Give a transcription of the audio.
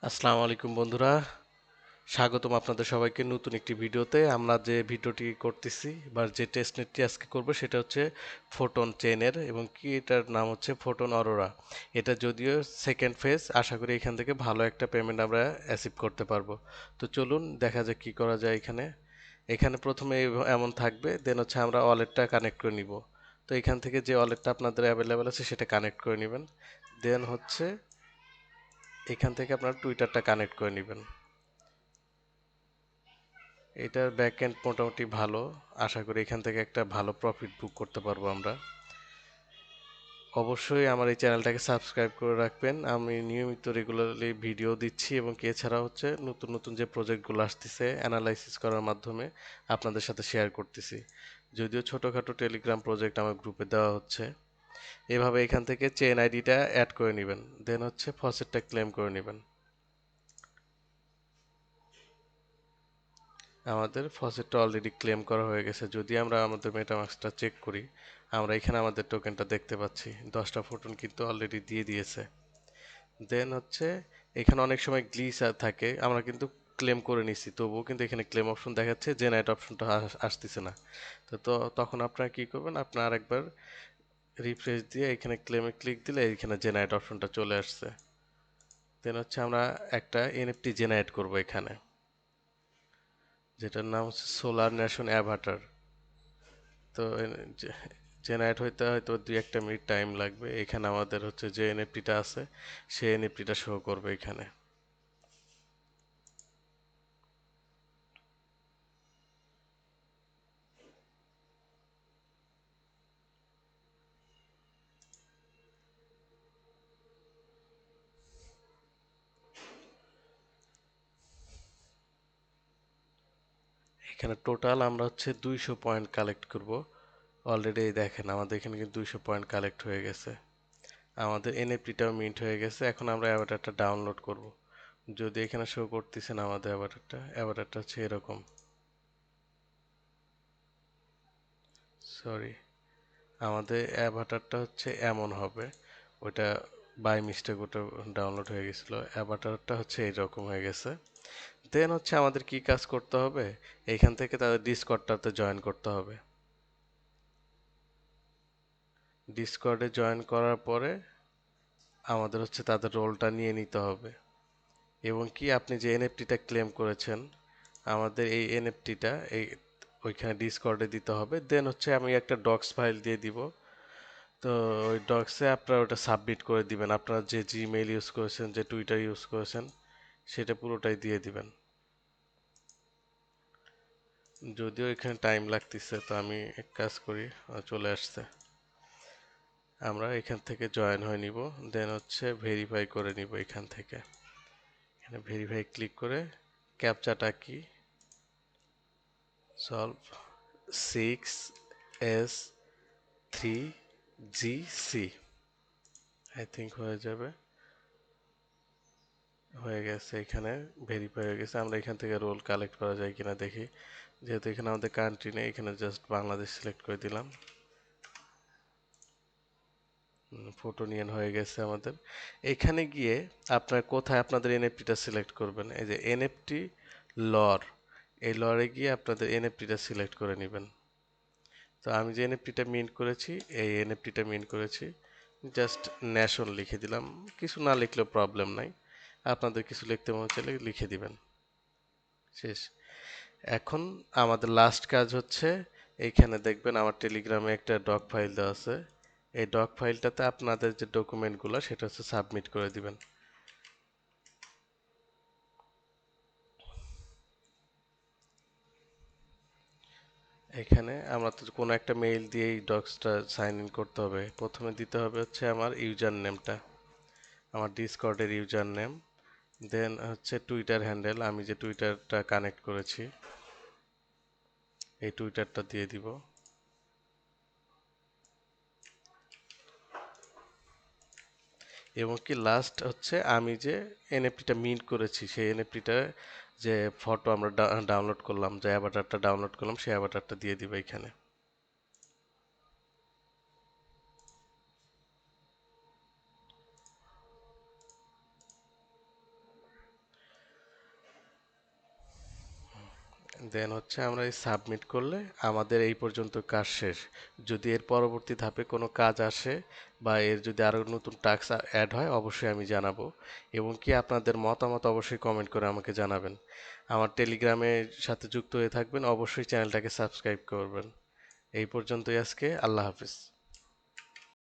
আসসালামু আলাইকুম বন্ধুরা, স্বাগতম আপনাদের সবাইকে নতুন একটি ভিডিওতে। আমরা যে ভিডিওটি করতেছি বা যে টেস্টনেটটি আজকে করব সেটা হচ্ছে ফোটন চেনের এবং কি এটার নাম হচ্ছে ফোটন অরোরা। এটা যদিও সেকেন্ড ফেজ, আশা করি এখান থেকে ভালো একটা পেমেন্ট আমরা অ্যাচিভ করতে পারবো। তো চলুন দেখা যাক কি করা যায়। এখানে এখানে প্রথমে এমন থাকবে, দেন হচ্ছে আমরা ওয়ালেটটা কানেক্ট করে নিব। তো এখান থেকে যে ওয়ালেটটা আপনাদের অ্যাভেলেবেল আছে সেটা কানেক্ট করে নেবেন। দেন হচ্ছে এখান থেকে আপনার টুইটারটা কানেক্ট করে নেবেন। এটার ব্যাকএন্ড মোটামুটি ভালো, আশা করি এখান থেকে একটা ভালো প্রফিট বুক করতে পারবো আমরা। অবশ্যই আমার এই চ্যানেলটাকে সাবস্ক্রাইব করে রাখবেন, আমি নিয়মিত রেগুলারলি ভিডিও দিচ্ছি এবং কি এছাড়া হচ্ছে নতুন নতুন যে প্রজেক্টগুলো আসতেছে অ্যানালাইসিস করার মাধ্যমে আপনাদের সাথে শেয়ার করতেছি। যদিও ছোটোখাটো টেলিগ্রাম প্রজেক্ট আমার গ্রুপে দেওয়া হচ্ছে। এভাবে এখান থেকে চেন আইডিটা অ্যাড করে নেবেন, দেন হচ্ছে ফসেটটা ক্লেম করে নেবেন। আমাদের ফসেটটা অলরেডি ক্লেম করা হয়ে গেছে। যদি আমরা আমাদের মেটামাস্কটা চেক করি, আমরা এখানে আমাদের টোকেনটা দেখতে পাচ্ছি 10টা ফোটন কিন্তু অলরেডি দিয়ে দিয়েছে। দেন হচ্ছে এখানে অনেক সময় গ্লিচ থাকে, আমরা কিন্তু ক্লেম করে নিছি, তবুও কিন্তু এখানে ক্লেম অপশন দেখাচ্ছে, জেনারেট অপশনটা আসতেছে না। তো তখন আপনারা কি করবেন, আপনারা আরেকবার রিফ্রেশ দিয়ে এখানে ক্লেমে ক্লিক দিলে এখানে জেনারেট অপশনটা চলে আসছে। দেন হচ্ছে আমরা একটা এনএফটি জেনারেট করব এখানে, যেটার নাম হচ্ছে সোলার ন্যাশন অ্যাভাটার। তো জেনারেট হইতে হয়তো 2-1 মিনিট টাইম লাগবে। এখানে আমাদের হচ্ছে যে এনএফটিটা আছে সেই এনএফটিটা শো করবে এখানে। এখানে টোটাল আমরা হচ্ছে 200 পয়েন্ট কালেক্ট করব। অলরেডি দেখেন আমাদের এখানে কিন্তু 200 পয়েন্ট কালেক্ট হয়ে গেছে। আমাদের এনএফটিটাও মিন্ট হয়ে গেছে। এখন আমরা অ্যাভাটারটা ডাউনলোড করব। যদি এখানে শো করতেছে না আমাদের অ্যাভাটারটা হচ্ছে এরকম। সরি, আমাদের অ্যাভাটারটা হচ্ছে এমন হবে। ওটা বাই মিস্টেক ওটা ডাউনলোড হয়ে গেছিলো। অ্যাভাটারটা হচ্ছে এইরকম হয়ে গেছে। দেন হচ্ছে আমাদের কি কাজ করতে হবে, এইখান থেকে তাদের ডিসকর্ডটাতে জয়েন করতে হবে। ডিসকর্ডে জয়েন করার পরে আমাদের হচ্ছে তাদের রোলটা নিয়ে নিতে হবে এবং কি আপনি যে এনএফটিটা ক্লেম করেছেন আমাদের এই এনএফটিটা এই ওইখানে ডিসকর্ডে দিতে হবে। দেন হচ্ছে আমি একটা ডক্স ফাইল দিয়ে দিব। তো ওই ডক্সে আপনারা ওটা সাবমিট করে দিবেন, আপনারা যে জিমেইল ইউজ করেছেন, যে টুইটার ইউজ করেছেন সেটা পুরোটাই দিয়ে দিবেন। যদিও এখানে টাইম লাগতেছে, তো আমি এক কাজ করি, চলে আসছে। আমরা এখান থেকে জয়েন হয়ে নিব। দেন হচ্ছে ভেরিফাই করে নিব এখান থেকে। এখানে ভেরিফাই ক্লিক করে ক্যাপচাটা কি, সলভ 6S3GC, আই থিঙ্ক হয়ে যাবে। হয়ে গেছে, এখানে ভেরিফাই হয়ে গেছে। আমরা এখান থেকে রোল কালেক্ট করা যায় কিনা দেখি। যেহেতু এখানে আমাদের কান্ট্রি নেই, এখানে জাস্ট বাংলাদেশ সিলেক্ট করে দিলাম। ফোটোনিয়ান হয়ে গেছে আমাদের। এখানে গিয়ে আপনার কোথায় আপনাদের এনএফটিটা সিলেক্ট করবেন, এই যে এনএফটি লর, এই লরে গিয়ে আপনাদের এনএফটিটা সিলেক্ট করে নেবেন। তো আমি যে এনএফটিটা মিন্ট করেছি, এই এনএফটিটা মিন্ট করেছি। জাস্ট ন্যাশন লিখে দিলাম, কিছু না লিখলেও প্রবলেম নাই, আপনাদের কিছু লিখতে মনে চাইলে লিখে দিবেন। শেষ। এখন আমাদের লাস্ট কাজ হচ্ছে, এইখানে দেখবেন আমার টেলিগ্রামে একটা ডক ফাইল দেওয়া আছে। এই ডক ফাইলটাতে আপনাদের যে ডকুমেন্টগুলো সেটা হচ্ছে সাবমিট করে দিবেন। এখানে আমরা তো কোনো একটা মেইল দিয়ে এই ডক্সটা সাইন ইন করতে হবে। প্রথমে দিতে হবে হচ্ছে আমার ইউজার নেমটা, আমার ডিসকর্ডের ইউজার নেম। দেন হচ্ছে টুইটার হ্যান্ডেল, আমি যে টুইটারটা কানেক্ট করেছি এই টুইটারটা দিয়ে দিব। এবং কি লাস্ট হচ্ছে আমি যে এনএফটিটা মিন্ট করেছি সেই এনএফটিটা যে ফটো আমরা ডাউনলোড করলাম, যে অ্যাভাটারটা ডাউনলোড করলাম সেই অ্যাভাটারটা দিয়ে দিবে এখানে। দেন হচ্ছে আমরা এই সাবমিট করলে আমাদের এই পর্যন্ত কাজ শেষ। যদি এর পরবর্তী ধাপে কোনো কাজ আসে বা এর যদি আরো নতুন টাস্ক অ্যাড হয় অবশ্যই আমি জানাবো। এবং কি আপনাদের মতামত অবশ্যই কমেন্ট করে আমাকে জানাবেন। আমার টেলিগ্রামের সাথে যুক্ত হয়ে থাকবেন, অবশ্যই চ্যানেলটাকে সাবস্ক্রাইব করবেন। এই পর্যন্তই আজকে, আল্লাহ হাফিজ।